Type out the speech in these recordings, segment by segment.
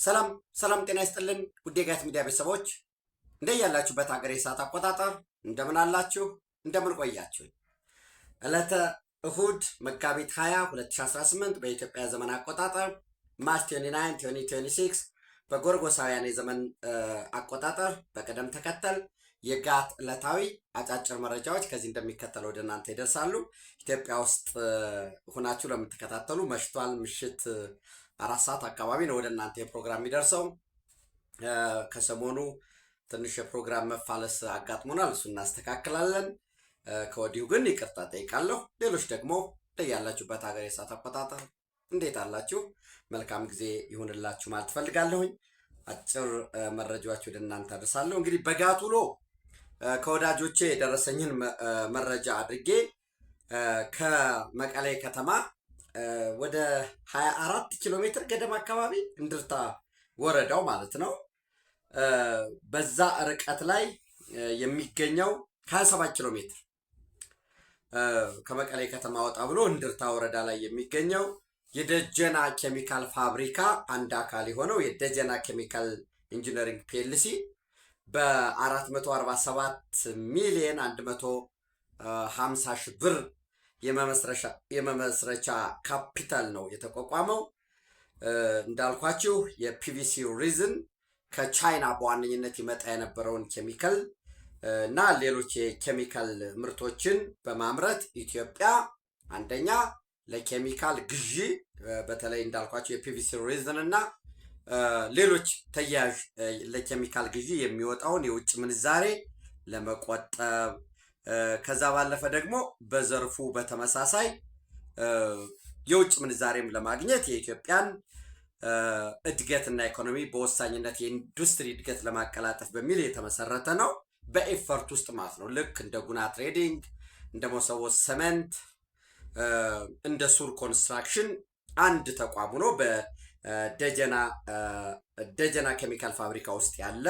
ሰላም ሰላም ጤና ይስጥልን ውድ የጋት ሚዲያ ቤተሰቦች እንደያላችሁበት ሀገር የሰዓት አቆጣጠር እንደምን አላችሁ እንደምን ቆያችሁ። ዕለተ እሁድ መጋቢት 20 2018 በኢትዮጵያ ዘመን አቆጣጠር ማርች 29 2026 በጎርጎሳውያን የዘመን አቆጣጠር በቅደም ተከተል የጋት ዕለታዊ አጫጭር መረጃዎች ከዚህ እንደሚከተለው ወደ እናንተ ይደርሳሉ። ኢትዮጵያ ውስጥ ሆናችሁ ለምትከታተሉ መሽቷል። ምሽት 4 ሰዓት አካባቢ ነው ወደ እናንተ የፕሮግራም የሚደርሰው። ከሰሞኑ ትንሽ የፕሮግራም መፋለስ አጋጥሞናል፣ እሱ እናስተካክላለን። ከወዲሁ ግን ይቅርታ ጠይቃለሁ። ሌሎች ደግሞ ያላችሁበት ሀገር የሰዓት አቆጣጠር እንዴት አላችሁ? መልካም ጊዜ ይሁንላችሁ ማለት ፈልጋለሁኝ። አጭር መረጃዎች ወደ እናንተ አደርሳለሁ። እንግዲህ በጋት ውሎ ከወዳጆቼ የደረሰኝን መረጃ አድርጌ ከመቀሌ ከተማ ወደ 24 ኪሎ ሜትር ገደማ አካባቢ እንድርታ ወረዳው ማለት ነው። በዛ ርቀት ላይ የሚገኘው 27 ኪሎ ሜትር ከመቀሌ ከተማ ወጣ ብሎ እንድርታ ወረዳ ላይ የሚገኘው የደጀና ኬሚካል ፋብሪካ አንድ አካል የሆነው የደጀና ኬሚካል ኢንጂነሪንግ ፒኤልሲ በ447 ሚሊዮን 150 ሺህ ብር የመመስረቻ ካፒታል ነው የተቋቋመው። እንዳልኳችሁ የፒቪሲ ሪዝን ከቻይና በዋነኝነት ይመጣ የነበረውን ኬሚካል እና ሌሎች የኬሚካል ምርቶችን በማምረት ኢትዮጵያ አንደኛ ለኬሚካል ግዢ በተለይ እንዳልኳቸው የፒቪሲ ሪዝን እና ሌሎች ተያያዥ ለኬሚካል ግዢ የሚወጣውን የውጭ ምንዛሬ ለመቆጠብ ከዛ ባለፈ ደግሞ በዘርፉ በተመሳሳይ የውጭ ምንዛሬም ለማግኘት የኢትዮጵያን እድገትና ኢኮኖሚ በወሳኝነት የኢንዱስትሪ እድገት ለማቀላጠፍ በሚል የተመሰረተ ነው። በኤፈርት ውስጥ ማለት ነው። ልክ እንደ ጉና ትሬዲንግ፣ እንደ መሰቦ ሰመንት፣ እንደ ሱር ኮንስትራክሽን አንድ ተቋም ሆኖ በደጀና ኬሚካል ፋብሪካ ውስጥ ያለ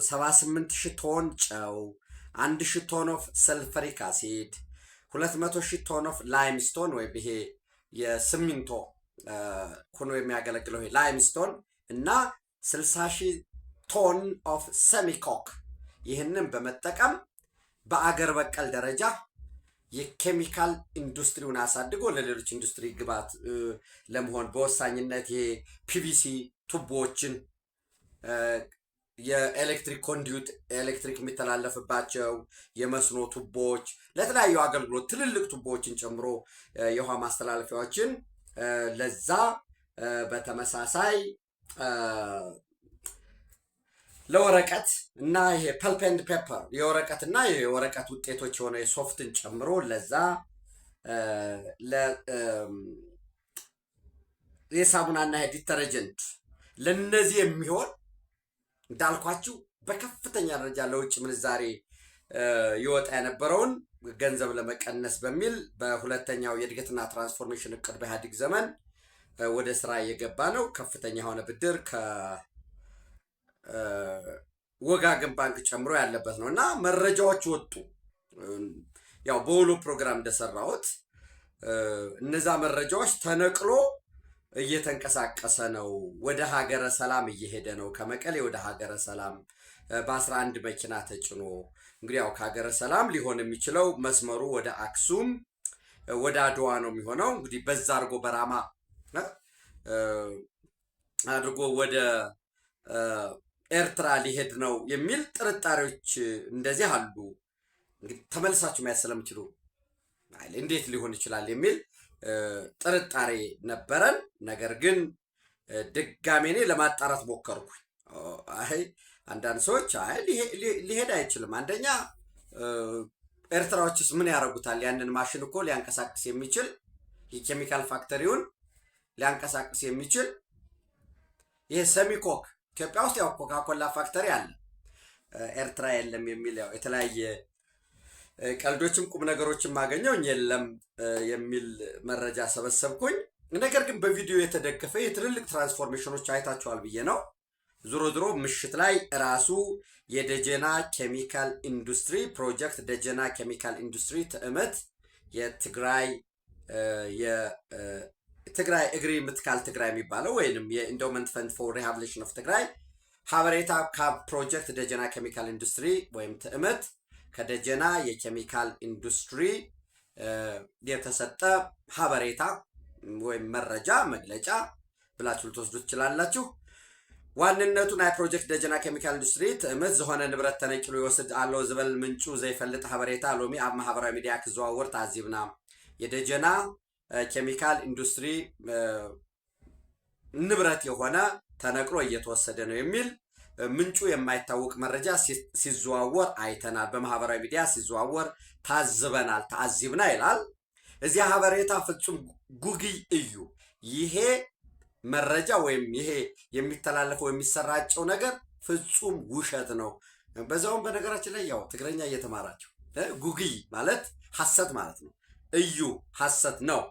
78,000 ቶን ጨው፣ 1,000 ቶን ኦፍ ሰልፈሪክ አሲድ፣ 200,000 ቶን ኦፍ ላይምስቶን ወይም ይሄ የሲሚንቶ ሆኖ የሚያገለግለው ይሄ ላይምስቶን እና 60,000 ቶን ኦፍ ሰሚኮክ ይህንን በመጠቀም በአገር በቀል ደረጃ የኬሚካል ኢንዱስትሪውን አሳድጎ ለሌሎች ኢንዱስትሪ ግብዓት ለመሆን በወሳኝነት ይሄ ፒቪሲ ቱቦዎችን የኤሌክትሪክ ኮንዲዩት ኤሌክትሪክ የሚተላለፍባቸው የመስኖ ቱቦዎች ለተለያዩ አገልግሎት ትልልቅ ቱቦዎችን ጨምሮ የውሃ ማስተላለፊያዎችን ለዛ በተመሳሳይ ለወረቀት እና ይሄ ፐልፕ ኤንድ ፔፐር የወረቀት እና የወረቀት ውጤቶች የሆነ የሶፍትን ጨምሮ ለዛ የሳሙናና ዲተረጀንት ለነዚህ የሚሆን እንዳልኳችሁ በከፍተኛ ደረጃ ለውጭ ምንዛሬ ይወጣ የነበረውን ገንዘብ ለመቀነስ በሚል በሁለተኛው የእድገትና ትራንስፎርሜሽን እቅድ በኢህአዴግ ዘመን ወደ ስራ እየገባ ነው። ከፍተኛ የሆነ ብድር ወጋገን ባንክ ጨምሮ ያለበት ነው እና መረጃዎች ወጡ። ያው በውሎ ፕሮግራም እንደሰራሁት እነዛ መረጃዎች ተነቅሎ እየተንቀሳቀሰ ነው። ወደ ሀገረ ሰላም እየሄደ ነው። ከመቀሌ ወደ ሀገረ ሰላም በ11 መኪና ተጭኖ እንግዲህ ያው ከሀገረ ሰላም ሊሆን የሚችለው መስመሩ ወደ አክሱም ወደ አድዋ ነው የሚሆነው። እንግዲህ በዛ አድርጎ በራማ አድርጎ ወደ ኤርትራ ሊሄድ ነው የሚል ጥርጣሬዎች እንደዚህ አሉ። እንግዲህ ተመልሳችሁ ማየት ስለምችሉ እንዴት ሊሆን ይችላል የሚል ጥርጣሬ ነበረን። ነገር ግን ድጋሜ እኔ ለማጣራት ሞከርኩ። አንዳንድ ሰዎች ሊሄድ አይችልም፣ አንደኛ ኤርትራዎችስ ምን ያደርጉታል? ያንን ማሽን እኮ ሊያንቀሳቅስ የሚችል የኬሚካል ፋክተሪውን ሊያንቀሳቅስ የሚችል ይሄ ሰሚኮክ ኢትዮጵያ ውስጥ ያው ኮካኮላ ፋክተሪ አለ፣ ኤርትራ የለም የሚል ያው የተለያየ ቀልዶችም ቁም ነገሮችም ማገኘው የለም የሚል መረጃ ሰበሰብኩኝ። ነገር ግን በቪዲዮ የተደገፈ የትልልቅ ትራንስፎርሜሽኖች አይታችኋል ብዬ ነው። ዞሮ ዞሮ ምሽት ላይ ራሱ የደጀና ኬሚካል ኢንዱስትሪ ፕሮጀክት ደጀና ኬሚካል ኢንዱስትሪ ትዕመት ትግራይ እግሪ ምትካል ትግራይ የሚባለው ወይንም የኢንዶመንት ፈንድ ፎር ሪሃብሊቴሽን ኦፍ ትግራይ ሀበሬታ ካብ ፕሮጀክት ደጀና ኬሚካል ኢንዱስትሪ ወይም ትዕምት ከደጀና የኬሚካል ኢንዱስትሪ የተሰጠ ሀበሬታ ወይም መረጃ መግለጫ ብላችሁ ልትወስዱ ትችላላችሁ። ዋንነቱ ናይ ፕሮጀክት ደጀና ኬሚካል ኢንዱስትሪ ትዕምት ዝኾነ ንብረት ተነቂሉ ይወስድ ኣሎ ዝበል ምንጩ ዘይፈልጥ ሀበሬታ ሎሚ ኣብ ማሕበራዊ ሚድያ ክዘዋወር ተዓዚብና። የደጀና ኬሚካል ኢንዱስትሪ ንብረት የሆነ ተነቅሎ እየተወሰደ ነው የሚል ምንጩ የማይታወቅ መረጃ ሲዘዋወር አይተናል። በማህበራዊ ሚዲያ ሲዘዋወር ታዝበናል፣ ተዓዚብና ይላል። እዚያ ሀበሬታ ፍጹም ጉግይ እዩ። ይሄ መረጃ ወይም ይሄ የሚተላለፈው የሚሰራጨው ነገር ፍጹም ውሸት ነው። በዛውም በነገራችን ላይ ያው ትግረኛ እየተማራችሁ ጉግይ ማለት ሐሰት ማለት ነው። እዩ ሐሰት ነው።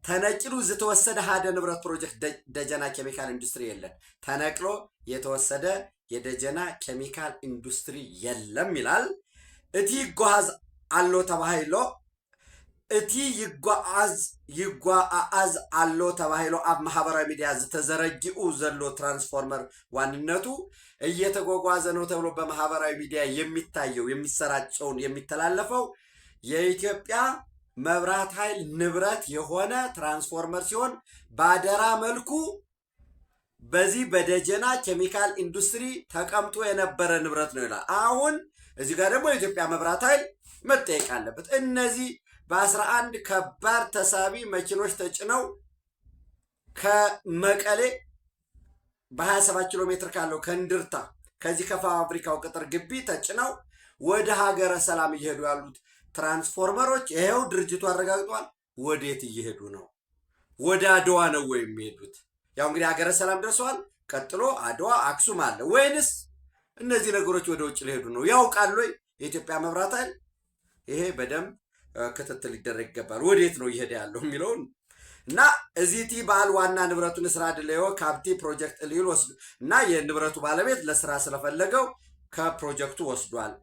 ተነቂሉ ዝተወሰደ ሓደ ንብረት ፕሮጀክት ደጀና ኬሚካል ኢንዱስትሪ የለን። ተነቅሎ የተወሰደ የደጀና ኬሚካል ኢንዱስትሪ የለም ይላል። እቲ ይጓዝ አሎ ተባሂሎ እቲ ይጓዓዝ አሎ ተባሂሎ ኣብ ማህበራዊ ሚዲያ ዝተዘረጊኡ ዘሎ ትራንስፎርመር ዋንነቱ እየተጓጓዘ ነው ተብሎ በማህበራዊ ሚዲያ የሚታየው የሚሰራጨውን የሚተላለፈው የኢትዮጵያ መብራት ኃይል ንብረት የሆነ ትራንስፎርመር ሲሆን ባደራ መልኩ በዚህ በደጀና ኬሚካል ኢንዱስትሪ ተቀምጦ የነበረ ንብረት ነው ይላል። አሁን እዚህ ጋር ደግሞ የኢትዮጵያ መብራት ኃይል መጠየቅ አለበት። እነዚህ በ11 ከባድ ተሳቢ መኪኖች ተጭነው ከመቀሌ በ27 ኪሎ ሜትር ካለው ከእንድርታ ከዚህ ከፋብሪካው ቅጥር ግቢ ተጭነው ወደ ሀገረ ሰላም እየሄዱ ያሉት ትራንስፎርመሮች ይሄው ድርጅቱ አረጋግጧል። ወዴት እየሄዱ ነው? ወደ አድዋ ነው ወይ የሚሄዱት? ያው እንግዲህ ሀገረ ሰላም ደርሰዋል። ቀጥሎ አድዋ አክሱም አለ ወይንስ እነዚህ ነገሮች ወደ ውጭ ሊሄዱ ነው? ያውቃል ወይ የኢትዮጵያ መብራት ኃይል? ይሄ በደንብ ክትትል ሊደረግ ይገባል። ወዴት ነው እየሄደ ያለው የሚለውን እና እዚህቲ ባል ዋና ንብረቱን ስራ ድለዮ ካብቲ ፕሮጀክት ሊል ወስዱ እና የንብረቱ ባለቤት ለስራ ስለፈለገው ከፕሮጀክቱ ወስዷል።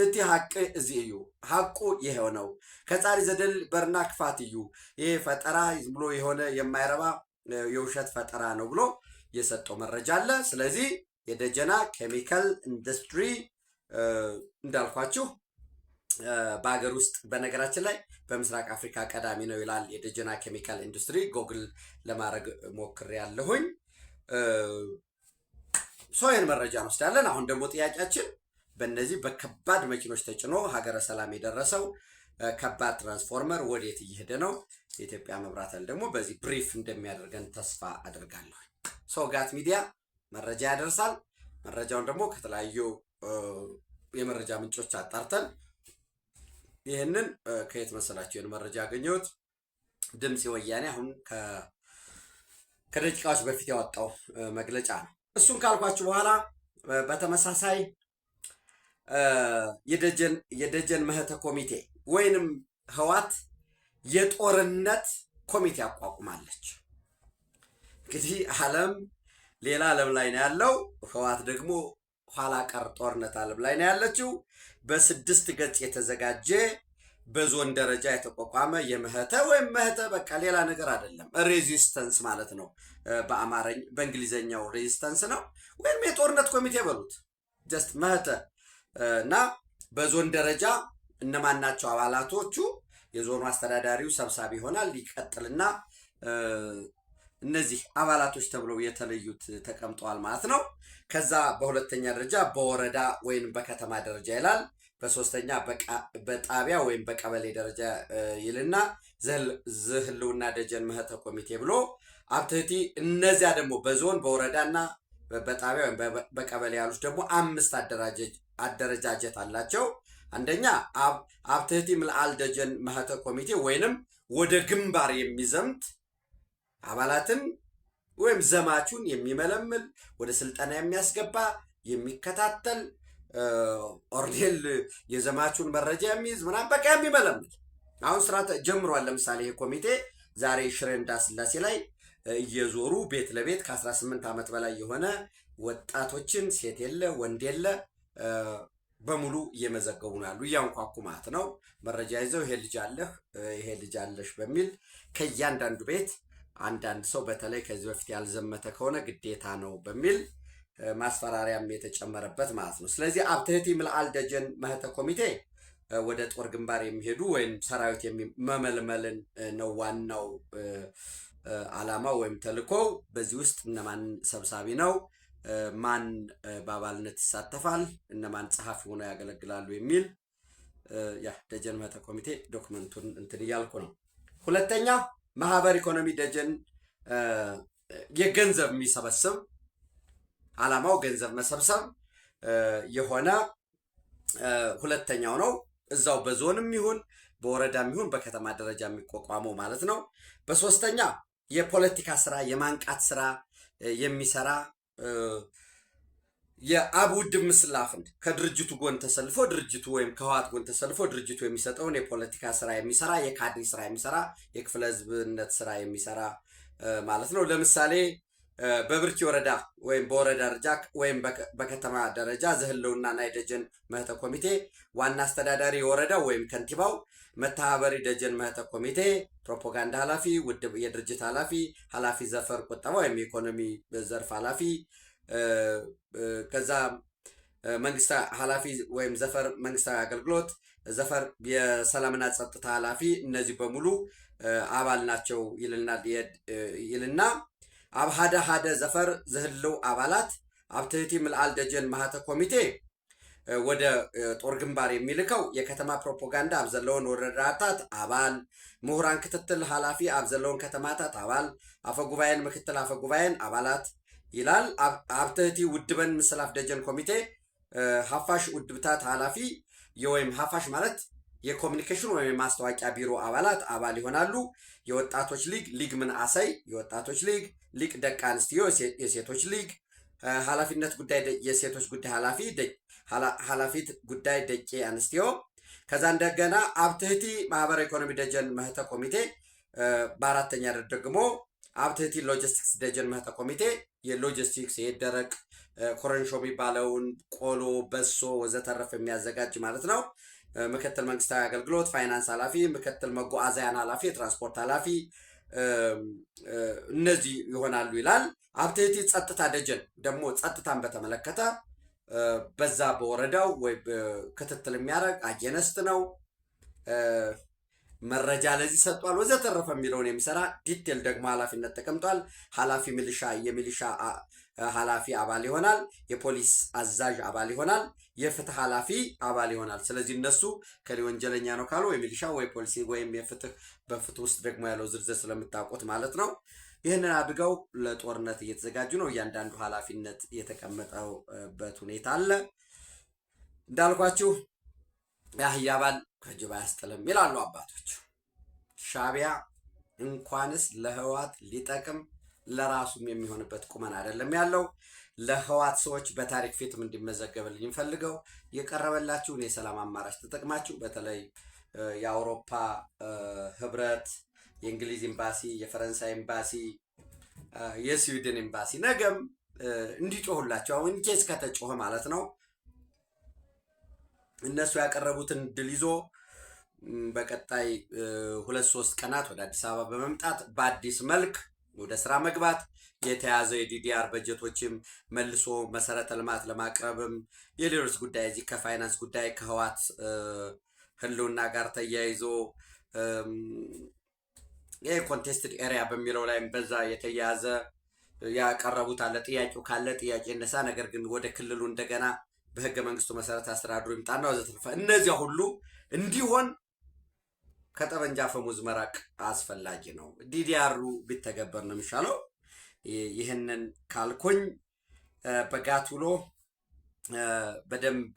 እቲ ሀቅ እዚ እዩ። ሀቁ ይሄው ነው። ከጻሪ ዘደል በርና ክፋት እዩ። ይሄ ፈጠራ ብሎ የሆነ የማይረባ የውሸት ፈጠራ ነው ብሎ የሰጠው መረጃ አለ። ስለዚህ የደጀና ኬሚካል ኢንዱስትሪ እንዳልኳችሁ በአገር ውስጥ በነገራችን ላይ በምስራቅ አፍሪካ ቀዳሚ ነው ይላል የደጀና ኬሚካል ኢንዱስትሪ። ጎግል ለማድረግ ሞክሬ ያለሁኝ ሶይን መረጃ እንወስዳለን። አሁን ደግሞ ጥያቄያችን በእነዚህ በከባድ መኪኖች ተጭኖ ሀገረ ሰላም የደረሰው ከባድ ትራንስፎርመር ወዴት እየሄደ ነው? የኢትዮጵያ መብራት ኃይል ደግሞ በዚህ ብሪፍ እንደሚያደርገን ተስፋ አድርጋለሁ። ሶጋት ሚዲያ መረጃ ያደርሳል። መረጃውን ደግሞ ከተለያዩ የመረጃ ምንጮች አጣርተን ይህንን ከየት መሰላችሁ ይህን መረጃ ያገኘሁት? ድምፅ ወያኔ አሁን ከደቂቃዎች በፊት ያወጣው መግለጫ ነው። እሱን ካልኳችሁ በኋላ በተመሳሳይ የደጀን ምህተ ኮሚቴ ወይንም ህዋት የጦርነት ኮሚቴ አቋቁማለች። እንግዲህ ዓለም ሌላ ዓለም ላይ ነው ያለው። ህዋት ደግሞ ኋላ ቀር ጦርነት ዓለም ላይ ነው ያለችው። በ6 ገጽ የተዘጋጀ በዞን ደረጃ የተቋቋመ የምህተ ወይም ምህተ በቃ ሌላ ነገር አይደለም፣ ሬዚስተንስ ማለት ነው። በአማርኛ በእንግሊዘኛው ሬዚስተንስ ነው ወይም የጦርነት ኮሚቴ በሉት ጀስት ምህተ እና በዞን ደረጃ እነማን ናቸው አባላቶቹ? የዞኑ አስተዳዳሪው ሰብሳቢ ይሆናል። ይቀጥልና እነዚህ አባላቶች ተብለው የተለዩት ተቀምጠዋል ማለት ነው። ከዛ በሁለተኛ ደረጃ በወረዳ ወይም በከተማ ደረጃ ይላል። በሶስተኛ በጣቢያ ወይም በቀበሌ ደረጃ ይልና ዝህልውና ደጀን ምህተ ኮሚቴ ብሎ አብትህቲ እነዚያ ደግሞ በዞን በወረዳና በጣቢያ ወይም በቀበሌ ያሉት ደግሞ 5 አደረጃጀት አላቸው። አንደኛ አብትህቲ ምልአል ደጀን ምህተ ኮሚቴ ወይንም ወደ ግንባር የሚዘምት አባላትን ወይም ዘማቹን የሚመለምል ወደ ስልጠና የሚያስገባ የሚከታተል ኦርዴል የዘማቹን መረጃ የሚይዝ ምናምን በቃ የሚመለምል አሁን ስራ ጀምሯል። ለምሳሌ ይሄ ኮሚቴ ዛሬ ሽረ እንዳስላሴ ላይ እየዞሩ ቤት ለቤት ከ18 ዓመት በላይ የሆነ ወጣቶችን ሴት የለ ወንድ የለ በሙሉ እየመዘገቡ ነው ያሉ። እያንኳኩ ማለት ነው። መረጃ ይዘው ይሄ ልጅ አለህ ይሄ ልጅ አለሽ በሚል ከእያንዳንዱ ቤት አንዳንድ ሰው በተለይ ከዚህ በፊት ያልዘመተ ከሆነ ግዴታ ነው በሚል ማስፈራሪያም የተጨመረበት ማለት ነው። ስለዚህ አብትህቲ ምልዓል ደጀን መህተ ኮሚቴ ወደ ጦር ግንባር የሚሄዱ ወይም ሰራዊት መመልመልን ነው ዋናው ዓላማው ወይም ተልእኮው። በዚህ ውስጥ እነማን ሰብሳቢ ነው፣ ማን በአባልነት ይሳተፋል፣ እነማን ጸሐፊ ሆነው ያገለግላሉ የሚል ያ ደጀን መህተ ኮሚቴ ዶክመንቱን እንትን እያልኩ ነው። ሁለተኛ ማህበር ኢኮኖሚ ደጀን የገንዘብ የሚሰበስብ ዓላማው ገንዘብ መሰብሰብ የሆነ ሁለተኛው ነው። እዛው በዞንም ይሁን በወረዳም ይሁን በከተማ ደረጃ የሚቋቋመው ማለት ነው። በሶስተኛ የፖለቲካ ስራ የማንቃት ስራ የሚሰራ የአብ ውድብ ምስላፍን ከድርጅቱ ጎን ተሰልፎ ድርጅቱ ወይም ከህወሓት ጎን ተሰልፎ ድርጅቱ የሚሰጠውን የፖለቲካ ስራ የሚሰራ የካድሬ ስራ የሚሰራ የክፍለ ህዝብነት ስራ የሚሰራ ማለት ነው። ለምሳሌ በብርኪ ወረዳ ወይም በወረዳ ደረጃ ወይም በከተማ ደረጃ ዘህልውና ናይ ደጀን መህተ ኮሚቴ ዋና አስተዳዳሪ የወረዳው ወይም ከንቲባው፣ መተባበሪ ደጀን መህተ ኮሚቴ ፕሮፓጋንዳ ኃላፊ፣ ውድብ የድርጅት ኃላፊ ዘፈር ቁጠባ ወይም የኢኮኖሚ ዘርፍ ኃላፊ፣ ከዛ መንግስታዊ ኃላፊ ወይም ዘፈር መንግስታዊ አገልግሎት፣ ዘፈር የሰላምና ጸጥታ ኃላፊ እነዚህ በሙሉ አባል ናቸው ይልና ኣብ ሓደ ዘፈር ዝህልው አባላት አብትህቲ ምልዓል ደጀን መህተ ኮሚቴ ወደ ጦር ግንባር የሚልከው የከተማ ፕሮፓጋንዳ ኣብ ዘለውን ወረዳታት አባል፣ ምሁራን ክትትል ኃላፊ ኣብ ዘለውን ከተማታት አባል፣ አፈጉባኤን ምክትል አፈጉባኤን አባላት ይላል። አብትህቲ ውድበን ምስላፍ ደጀን ኮሚቴ ሀፋሽ ውድብታት ኃላፊ ወይም ሀፋሽ ማለት የኮሚኒኬሽን ወይም የማስታወቂያ ቢሮ አባላት አባል ይሆናሉ። የወጣቶች ሊግ ምንአሰይ የወጣቶች ሊግ ደቂ አንስትዮ የሴቶች ሊግ ኃላፊነት ጉዳይ የሴቶች ጉዳይ ኃላፊት ጉዳይ ደቂ አንስትዮ። ከዛ እንደገና አብትህቲ ማህበራዊ ኢኮኖሚ ደጀን መህተ ኮሚቴ በአራተኛ ደግሞ አብትህቲ ሎጂስቲክስ ደጀን መህተ ኮሚቴ የሎጂስቲክስ የደረቅ ኮረንሾ የሚባለውን ቆሎ፣ በሶ ወዘተረፈ የሚያዘጋጅ ማለት ነው። ምክትል መንግስታዊ አገልግሎት ፋይናንስ ኃላፊ፣ ምክትል መጓዓዝያን ኃላፊ፣ የትራንስፖርት ኃላፊ እነዚህ ይሆናሉ ይላል። አብትህቲ ጸጥታ ደጀን ደግሞ ጸጥታን በተመለከተ በዛ በወረዳው ወይ ክትትል የሚያደርግ አጀነስት ነው፣ መረጃ ለዚህ ሰጥቷል ወዘተረፈ የሚለውን የሚሰራ ዲቴል ደግሞ ኃላፊነት ተቀምጧል። ኃላፊ የሚሊሻ ኃላፊ አባል ይሆናል። የፖሊስ አዛዥ አባል ይሆናል። የፍትህ ኃላፊ አባል ይሆናል። ስለዚህ እነሱ ከሊ ወንጀለኛ ነው ካሉ ወይ ሚሊሻ ወይ ፖሊሲ ወይም በፍትህ ውስጥ ደግሞ ያለው ዝርዝር ስለምታውቁት ማለት ነው። ይህንን አድርገው ለጦርነት እየተዘጋጁ ነው። እያንዳንዱ ኃላፊነት የተቀመጠበት ሁኔታ አለ። እንዳልኳችሁ የአህያ ባል ከጅብ አያስጥልም ይላሉ አባቶች። ሻዕቢያ እንኳንስ ለህወሓት ሊጠቅም ለራሱም የሚሆንበት ቁመና አይደለም ያለው። ለህወሓት ሰዎች በታሪክ ፊትም እንዲመዘገብልኝ እንፈልገው የቀረበላችሁን የሰላም አማራጭ ተጠቅማችሁ በተለይ የአውሮፓ ህብረት፣ የእንግሊዝ ኤምባሲ፣ የፈረንሳይ ኤምባሲ፣ የስዊድን ኤምባሲ ነገም እንዲጮሁላቸው አሁን ኬስ ከተጮኸ ማለት ነው እነሱ ያቀረቡትን ድል ይዞ በቀጣይ 2-3 ቀናት ወደ አዲስ አበባ በመምጣት በአዲስ መልክ ወደ ስራ መግባት የተያዘ የዲዲአር በጀቶችም መልሶ መሰረተ ልማት ለማቅረብም የሌሎች ጉዳይ እዚህ ከፋይናንስ ጉዳይ ከህወሓት ህልውና ጋር ተያይዞ የኮንቴስትድ ኤሪያ በሚለው ላይም በዛ የተያዘ ያቀረቡት አለ። ጥያቄው ካለ ጥያቄ እነሳ፣ ነገር ግን ወደ ክልሉ እንደገና በህገ መንግስቱ መሰረት አስተዳድሮ ይምጣና ወዘተረፈ እነዚያ ሁሉ እንዲሆን ከጠበንጃ ፈሙዝ መራቅ አስፈላጊ ነው። ዲዲአሩ ቢተገበር ነው የሚሻለው። ይህንን ካልኩኝ በጋት ውሎ በደንብ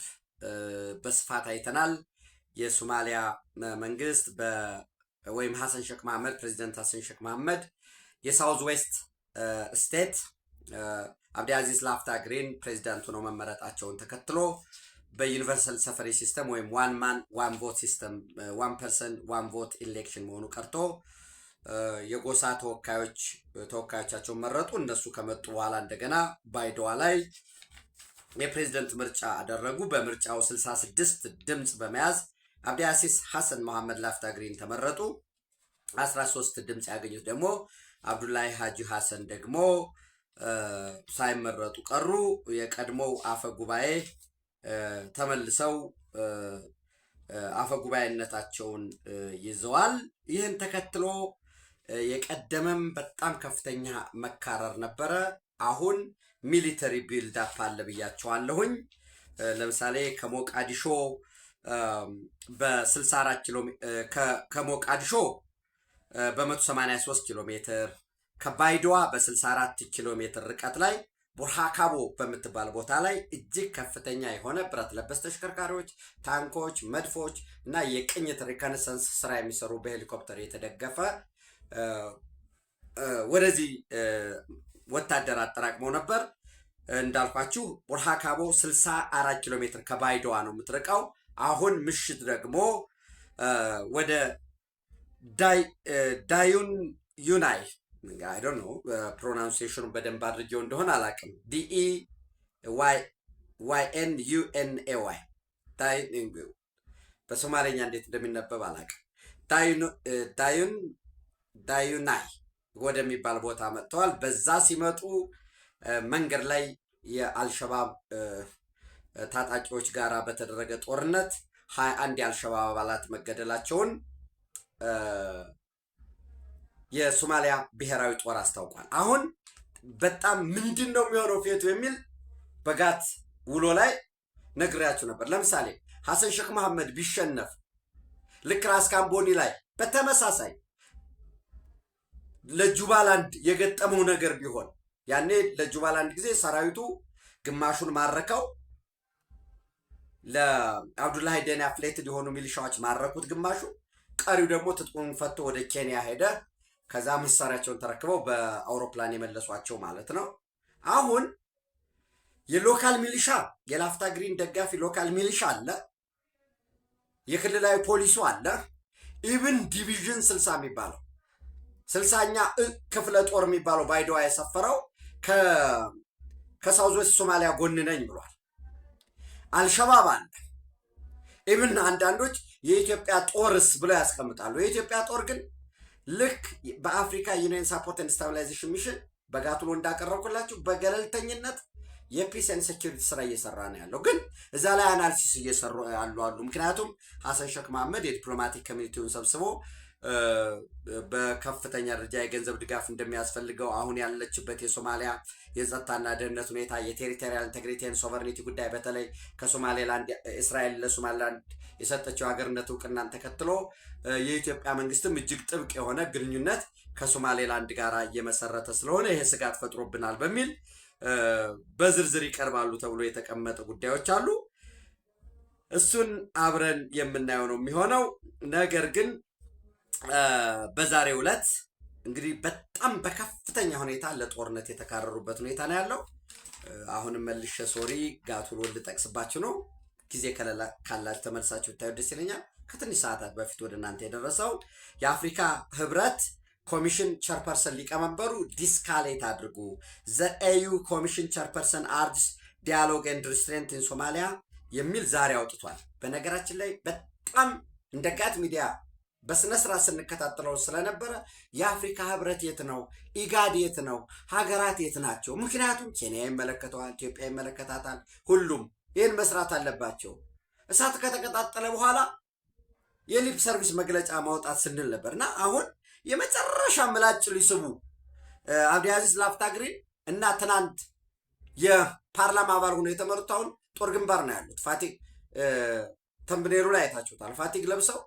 በስፋት አይተናል። የሶማሊያ መንግስት ወይም ሐሰን ሼክ መሐመድ ፕሬዚደንት ሐሰን ሼክ መሐመድ የሳውዝ ዌስት ስቴት አብዲ አዚዝ ላፍታ ግሪን ፕሬዚዳንቱ ነው መመረጣቸውን ተከትሎ በዩኒቨርሳል ሰፈሪ ሲስተም ወይም ዋን ማን ዋን ቮት ሲስተም ዋን ፐርሰን ዋን ቮት ኢሌክሽን መሆኑ ቀርቶ የጎሳ ተወካዮቻቸውን መረጡ። እነሱ ከመጡ በኋላ እንደገና ባይዶዋ ላይ የፕሬዚደንት ምርጫ አደረጉ። በምርጫው 66 ድምፅ በመያዝ አብዲ አዚዝ ሐሰን መሐመድ ላፍታ ግሪን ተመረጡ። 13 ድምፅ ያገኙት ደግሞ አብዱላሂ ሀጂ ሐሰን ደግሞ ሳይመረጡ ቀሩ። የቀድሞው አፈ ጉባኤ ተመልሰው አፈ ጉባኤነታቸውን ይዘዋል። ይህን ተከትሎ የቀደመም በጣም ከፍተኛ መካረር ነበረ። አሁን ሚሊተሪ ቢልዳፕ አለ ብያቸዋለሁኝ። ለምሳሌ ከሞቃዲሾ በ64 ኪሎ ከሞቃዲሾ በ183 ኪሎ ሜትር ከባይዶዋ በ64 ኪሎ ሜትር ርቀት ላይ ቡርሃካቦ በምትባል ቦታ ላይ እጅግ ከፍተኛ የሆነ ብረት ለበስ ተሽከርካሪዎች፣ ታንኮች፣ መድፎች እና የቅኝት ሪኮነሰንስ ስራ የሚሰሩ በሄሊኮፕተር የተደገፈ ወደዚህ ወታደር አጠራቅመው ነበር። እንዳልኳችሁ ቡርሃካቦ 64 ኪሎ ሜትር ከባይዶዋ ነው የምትርቀው። አሁን ምሽት ደግሞ ወደ ዳዩን ዩናይ አይ ዶንት ኖ ፕሮናንሴሽኑ በደንብ አድርጌው እንደሆነ አላውቅም። DEYNUNAY በሶማሌኛ እንዴት እንደሚነበብ አላውቅም። ዳዩናይ ወደሚባል ቦታ መጥተዋል። በዛ ሲመጡ መንገድ ላይ የአልሸባብ ታጣቂዎች ጋር በተደረገ ጦርነት 21 የአልሸባብ አባላት መገደላቸውን የሶማሊያ ብሔራዊ ጦር አስታውቋል። አሁን በጣም ምንድን ነው የሚሆነው ፌቱ የሚል በጋት ውሎ ላይ ነግሬያችሁ ነበር። ለምሳሌ ሐሰን ሼክ መሐመድ ቢሸነፍ ልክ ራስ ካምቦኒ ላይ በተመሳሳይ ለጁባላንድ የገጠመው ነገር ቢሆን ያኔ ለጁባላንድ ጊዜ ሰራዊቱ ግማሹን ማረከው፣ ለአብዱላሂ ደኔ አፍሌትድ የሆኑ ሚሊሻዎች ማረኩት ግማሹ፣ ቀሪው ደግሞ ትጥቁን ፈቶ ወደ ኬንያ ሄደ። ከዛ መሳሪያቸውን ተረክበው በአውሮፕላን የመለሷቸው ማለት ነው። አሁን የሎካል ሚሊሻ የላፍታ ግሪን ደጋፊ ሎካል ሚሊሻ አለ፣ የክልላዊ ፖሊሱ አለ፣ ኢቭን ዲቪዥን 60 የሚባለው 60ኛ ክፍለ ጦር የሚባለው ባይዶዋ የሰፈረው ከሳውዝ ዌስት ሶማሊያ ጎን ነኝ ብሏል። አልሸባብ አለ። ኢቭን አንዳንዶች የኢትዮጵያ ጦርስ ብለው ያስቀምጣሉ። የኢትዮጵያ ጦር ግን ልክ በአፍሪካ ዩኒየን ሳፖርት ኤንድ ስታቢላይዜሽን ሚሽን በጋቱሎ እንዳቀረብኩላችሁ በገለልተኝነት የፒስ ኤንድ ሴኪሪቲ ስራ እየሰራ ነው ያለው። ግን እዛ ላይ አናሊሲስ እየሰሩ አሉ። ምክንያቱም ሐሰን ሼክ መሐመድ የዲፕሎማቲክ ኮሚኒቲውን ሰብስቦ በከፍተኛ ደረጃ የገንዘብ ድጋፍ እንደሚያስፈልገው፣ አሁን ያለችበት የሶማሊያ የጸጥታና ደህንነት ሁኔታ፣ የቴሪቶሪያል ኢንቴግሪቲ ኤንድ ሶቨሬኒቲ ጉዳይ በተለይ ከሶማሌላንድ እስራኤል ለሶማሌላንድ የሰጠችው ሀገርነት እውቅናን ተከትሎ የኢትዮጵያ መንግስትም እጅግ ጥብቅ የሆነ ግንኙነት ከሶማሌላንድ ጋር እየመሰረተ ስለሆነ ይሄ ስጋት ፈጥሮብናል በሚል በዝርዝር ይቀርባሉ ተብሎ የተቀመጠ ጉዳዮች አሉ። እሱን አብረን የምናየው ነው የሚሆነው። ነገር ግን በዛሬው ዕለት እንግዲህ በጣም በከፍተኛ ሁኔታ ለጦርነት የተካረሩበት ሁኔታ ነው ያለው። አሁንም መልሼ ሶሪ ጋቱሎ ልጠቅስባችሁ ነው። ጊዜ ካላችሁ ተመልሳችሁ ብታዩ ደስ ይለኛል። ከትንሽ ሰዓታት በፊት ወደ እናንተ የደረሰው የአፍሪካ ህብረት ኮሚሽን ቸርፐርሰን ሊቀመንበሩ ዲስካሌት አድርጉ ዘ ኤዩ ኮሚሽን ቸርፐርሰን አርጅስ ዲያሎግ ኤንድ ሪስትሬንት ኢን ሶማሊያ የሚል ዛሬ አውጥቷል። በነገራችን ላይ በጣም እንደ ጋት ሚዲያ በስነ ስርዓት ስንከታተለው ስለነበረ የአፍሪካ ህብረት የት ነው? ኢጋድ የት ነው? ሀገራት የት ናቸው? ምክንያቱም ኬንያ ይመለከተዋል፣ ኢትዮጵያ ይመለከታታል። ሁሉም ይህን መስራት አለባቸው። እሳት ከተቀጣጠለ በኋላ የሊፕ ሰርቪስ መግለጫ ማውጣት ስንል ነበር እና አሁን የመጨረሻ ምላጭ ሊስቡ አብዲአዚዝ ላፍታ ግሪን እና ትናንት የፓርላማ አባል ሆኖ የተመሩት አሁን ጦር ግንባር ነው ያሉት። ፋቲግ ተምብኔሩ ላይ አይታችሁታል። ፋቲግ ለብሰው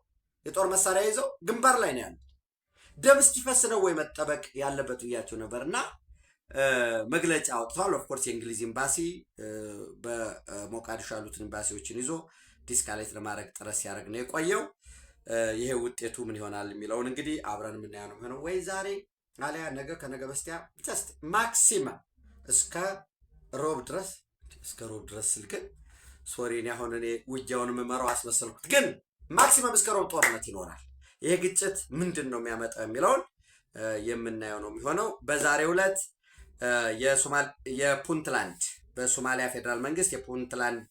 የጦር መሳሪያ ይዘው ግንባር ላይ ነው ያሉት። ደም እስኪፈስ ነው ወይ መጠበቅ ያለበት ብያቸው ነበር እና መግለጫ አውጥቷል። ኦፍኮርስ የእንግሊዝ ኤምባሲ በሞቃዲሾ ያሉትን ኤምባሲዎችን ይዞ ዲስካሌት ለማድረግ ጥረት ሲያደርግ ነው የቆየው። ይሄ ውጤቱ ምን ይሆናል የሚለውን እንግዲህ አብረን የምናየው ነው የሚሆነው። ወይ ዛሬ አሊያ ነገ ከነገ በስቲያ ጀስት ማክሲመም እስከ ሮብ ድረስ ስል ግን ሶሪ እኔ አሁን እኔ ውጊያውን የምመራው አስመሰልኩት። ግን ማክሲመም እስከ ሮብ ጦርነት ይኖራል። ይሄ ግጭት ምንድን ነው የሚያመጣው የሚለውን የምናየው ነው የሚሆነው። በዛሬው ዕለት የፑንትላንድ በሶማሊያ ፌዴራል መንግስት የፑንትላንድ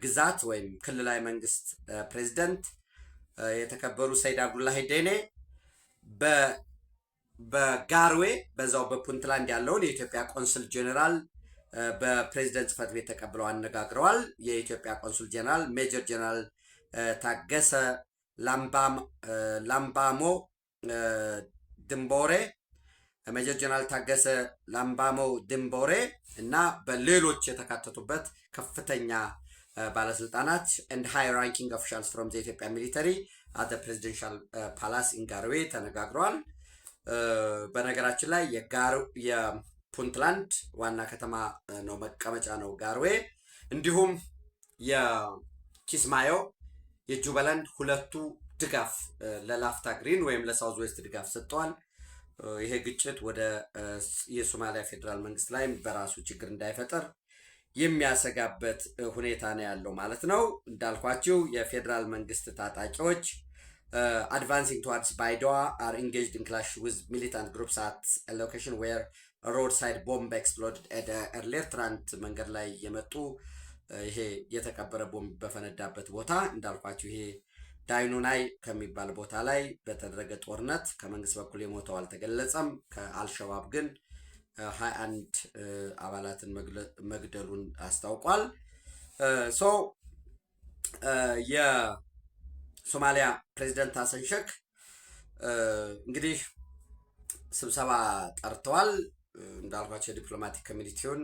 ግዛት ወይም ክልላዊ መንግስት ፕሬዚደንት የተከበሩ ሰይድ አብዱላሂ ዴኔ በጋርዌ በዛው በፑንትላንድ ያለውን የኢትዮጵያ ቆንስል ጄኔራል በፕሬዝደንት ጽህፈት ቤት ተቀብለው አነጋግረዋል። የኢትዮጵያ ቆንሱል ጄኔራል ሜጀር ጄኔራል ታገሰ ላምባሞ ድንቦሬ ሜጀር ጄኔራል ታገሰ ላምባሞ ድንቦሬ እና በሌሎች የተካተቱበት ከፍተኛ ባለስልጣናት and high ranking officials from the Ethiopia military at the presidential palace in ጋርዌ ተነጋግረዋል። በነገራችን ላይ የፑንትላንድ ዋና ከተማ ነው፣ መቀመጫ ነው ጋርዌ። እንዲሁም የኪስማዮ የጁባላንድ ሁለቱ ድጋፍ ለላፍታ ግሪን ወይም ለሳውዝ ዌስት ድጋፍ ሰጥተዋል። ይሄ ግጭት ወደ የሶማሊያ ፌዴራል መንግስት ላይ በራሱ ችግር እንዳይፈጠር የሚያሰጋበት ሁኔታ ነው ያለው ማለት ነው። እንዳልኳችሁ የፌዴራል መንግስት ታጣቂዎች advancing towards Baidoa are engaged in clash with militant groups at a location where a roadside bomb exploded at earlier ትናንት መንገድ ላይ የመጡ ይሄ የተቀበረ ቦምብ በፈነዳበት ቦታ እንዳልኳችሁ ይሄ ዳይኑናይ ከሚባል ቦታ ላይ በተደረገ ጦርነት ከመንግስት በኩል የሞተው አልተገለጸም። ከአልሸባብ ግን 21 አባላትን መግደሉን አስታውቋል። የሶማሊያ ፕሬዚደንት ሀሰን ሼክ እንግዲህ ስብሰባ ጠርተዋል። እንዳልኳቸው የዲፕሎማቲክ ኮሚኒቲውን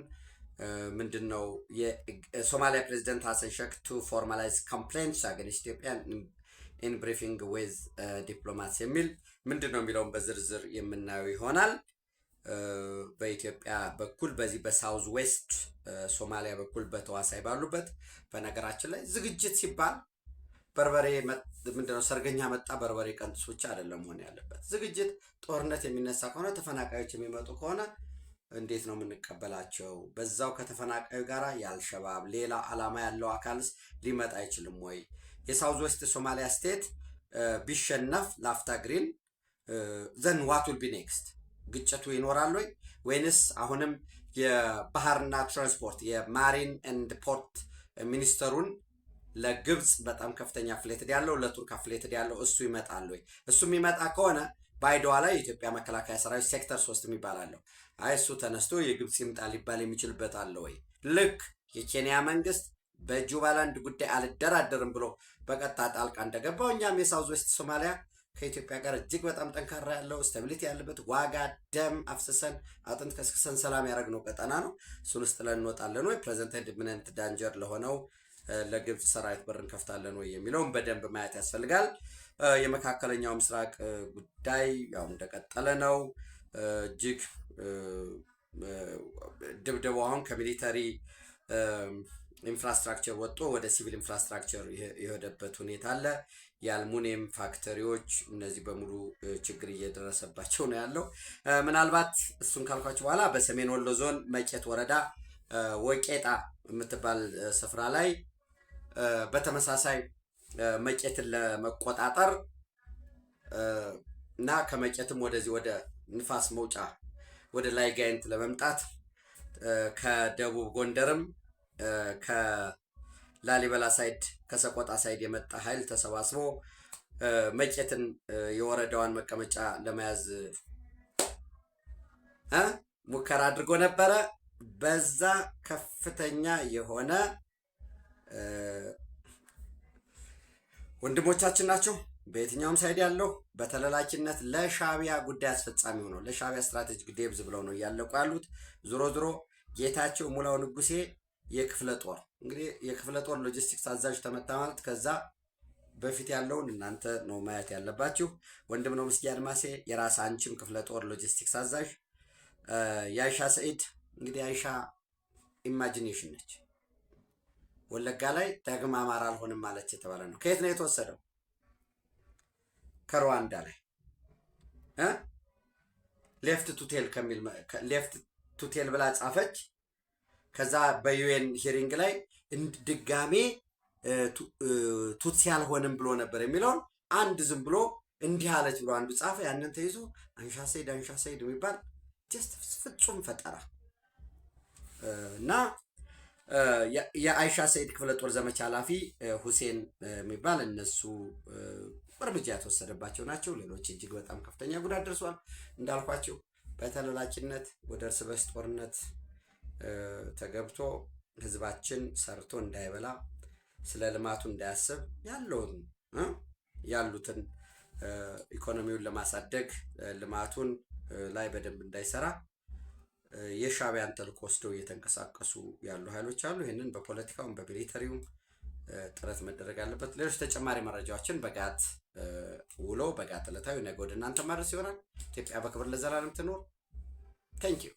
ምንድን ነው የሶማሊያ ፕሬዚደንት ሀሰን ሼክ ቱ ፎርማላይዝ ኮምፕሌንትስ አገንስት ኢትዮጵያ ኢን ብሪፊንግ ዌዝ ዲፕሎማትስ የሚል ምንድን ነው የሚለውን በዝርዝር የምናየው ይሆናል። በኢትዮጵያ በኩል በዚህ በሳውዝ ዌስት ሶማሊያ በኩል በተዋሳይ ባሉበት በነገራችን ላይ ዝግጅት ሲባል በርበሬ ምንድነው ሰርገኛ መጣ በርበሬ ቀንጥሱ ብቻ አይደለም መሆን ያለበት። ዝግጅት ጦርነት የሚነሳ ከሆነ ተፈናቃዮች የሚመጡ ከሆነ እንዴት ነው የምንቀበላቸው? በዛው ከተፈናቃዩ ጋር የአልሸባብ ሌላ ዓላማ ያለው አካልስ ሊመጣ አይችልም ወይ? የሳውዝ ዌስት ሶማሊያ ስቴት ቢሸነፍ ላፍታ ግሪን ዘን ዋት ዊል ቢ ኔክስት? ግጭቱ ይኖራል ወይ ወይንስ አሁንም የባህርና ትራንስፖርት የማሪን ኤንድ ፖርት ሚኒስተሩን ለግብጽ በጣም ከፍተኛ አፍሌትድ ያለው ለቱርክ አፍሌትድ ያለው እሱ ይመጣል ወይ? እሱ የሚመጣ ከሆነ ባይዶዋ ላይ የኢትዮጵያ መከላከያ ሰራዊት ሴክተር 3 የሚባል አለው። አይ እሱ ተነስቶ የግብጽ ይምጣ ሊባል የሚችልበት አለ ወይ? ልክ የኬንያ መንግስት በጁባላንድ ጉዳይ አልደራደርም ብሎ በቀጥታ ጣልቃ እንደገባው እኛም የሳውዝ ዌስት ሶማሊያ ከኢትዮጵያ ጋር እጅግ በጣም ጠንካራ ያለው ስታቢሊቲ ያለበት ዋጋ ደም አፍስሰን አጥንት ከስክሰን ሰላም ያደረግነው ቀጠና ነው። እሱን ውስጥ ጥለን እንወጣለን ወይ? ፕሬዘንት ኢሚነንት ዳንጀር ለሆነው ለግብጽ ሰራዊት በር እንከፍታለን ወይ የሚለውን በደንብ ማየት ያስፈልጋል። የመካከለኛው ምስራቅ ጉዳይ ያው እንደቀጠለ ነው። እጅግ ድብደባው አሁን ከሚሊተሪ ኢንፍራስትራክቸር ወጥቶ ወደ ሲቪል ኢንፍራስትራክቸር የሄደበት ሁኔታ አለ። የአልሙኒየም ፋክተሪዎች እነዚህ በሙሉ ችግር እየደረሰባቸው ነው ያለው። ምናልባት እሱን ካልኳችሁ በኋላ በሰሜን ወሎ ዞን መቄት ወረዳ ወቄጣ የምትባል ስፍራ ላይ በተመሳሳይ መቄትን ለመቆጣጠር እና ከመቄትም ወደዚህ ወደ ንፋስ መውጫ ወደ ላይ ጋይንት ለመምጣት ከደቡብ ጎንደርም ከላሊበላ ሳይድ ከሰቆጣ ሳይድ የመጣ ኃይል ተሰባስቦ መቄትን የወረዳዋን መቀመጫ ለመያዝ ሙከራ አድርጎ ነበረ። በዛ ከፍተኛ የሆነ ወንድሞቻችን ናቸው በየትኛውም ሳይድ ያለው በተለላኪነት ለሻቢያ ጉዳይ አስፈጻሚ ሆነው ለሻቢያ ስትራቴጂክ ዴብዝ ብለው ነው እያለቁ ያሉት። ዞሮ ጌታቸው ሙላው ንጉሴ የክፍለ ጦር እንግዲህ የክፍለ ጦር ሎጂስቲክስ አዛዥ ተመታ ማለት ከዛ በፊት ያለውን እናንተ ነው ማየት ያለባችሁ። ወንድም ነው ምስኪ አድማሴ የራስ አንቺም ክፍለ ጦር ሎጂስቲክስ አዛዥ። የአይሻ ሰኢድ እንግዲህ አይሻ ኢማጂኔሽን ነች። ወለጋ ላይ ዳግም አማራ አልሆንም ማለች የተባለ ነው። ከየት ነው የተወሰደው? ከሩዋንዳ ላይ ሌፍት ቱቴል ከሚል ሌፍት ቱቴል ብላ ጻፈች። ከዛ በዩኤን ሂሪንግ ላይ ድጋሜ ቱትሲ አልሆንም ብሎ ነበር የሚለውን አንድ ዝም ብሎ እንዲህ አለች ብሎ አንዱ ጻፈ። ያንን ተይዞ አንሻ ሰይድ የሚባል ጀስት ፍጹም ፈጠራ እና የአይሻ ሰይድ ክፍለ ጦር ዘመቻ ኃላፊ ሁሴን የሚባል እነሱ እርምጃ የተወሰደባቸው ናቸው። ሌሎች እጅግ በጣም ከፍተኛ ጉዳት ደርሷል። እንዳልኳቸው በተለላጭነት ወደ እርስ በርስ ጦርነት ተገብቶ ህዝባችን ሰርቶ እንዳይበላ ስለ ልማቱ እንዳያስብ ያሉትን ኢኮኖሚውን ለማሳደግ ልማቱን ላይ በደንብ እንዳይሰራ የሻዕቢያን ተልዕኮ ወስደው እየተንቀሳቀሱ ያሉ ኃይሎች አሉ። ይህንን በፖለቲካውም በሚሊተሪውም ጥረት መደረግ አለበት። ሌሎች ተጨማሪ መረጃዎችን በጋት ውሎ በጋት ዕለታዊ ነገ ወደ እናንተ ማድረስ ይሆናል። ኢትዮጵያ በክብር ለዘላለም ትኖር። ታንኪዩ